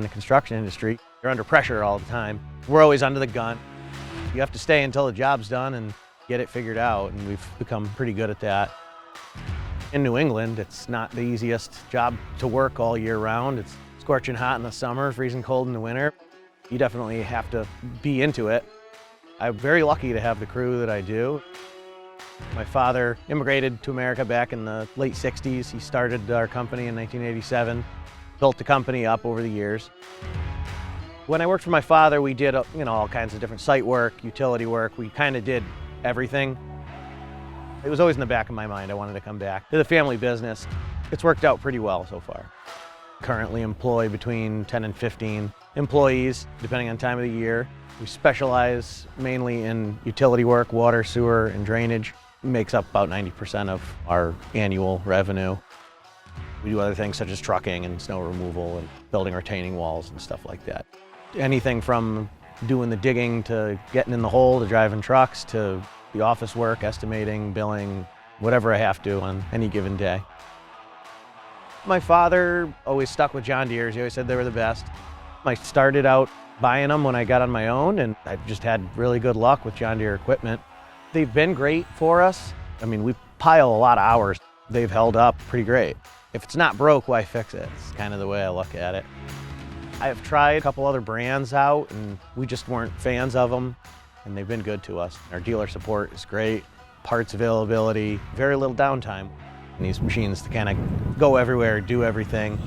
the construction industry. You're under pressure all the time. We're always under the gun. You have to stay until the job's done and get it figured out, and we've become pretty good at that. In New England, it's not the easiest job to work all year round. It's scorching hot in the summer, freezing cold in the winter. You definitely have to be into it. I'm very lucky to have the crew that I do. My father immigrated to America back in the late 60s. He started our company in 1987, built the company up over the years. When I worked for my father, we did all kinds of different site work, utility work. We kind of did everything. It was always in the back of my mind. I wanted to come back to the family business. It's worked out pretty well so far. Currently employ between 10 and 15 employees, depending on time of the year. We specialize mainly in utility work, water, sewer, and drainage. It makes up about 90% of our annual revenue. We do other things such as trucking and snow removal and building retaining walls and stuff like that. Anything from doing the digging to getting in the hole to driving trucks to the office work, estimating, billing, whatever I have to on any given day. My father always stuck with John Deere's. He always said they were the best. I started out buying them when I got on my own, and I just had really good luck with John Deere equipment. They've been great for us. I mean, we pile a lot of hours. They've held up pretty great. If it's not broke, why fix it? It's kind of the way I look at it. I've tried a couple other brands out, and we just weren't fans of them, and they've been good to us. Our dealer support is great, parts availability, very little downtime. And these machines to kind of go everywhere, do everything.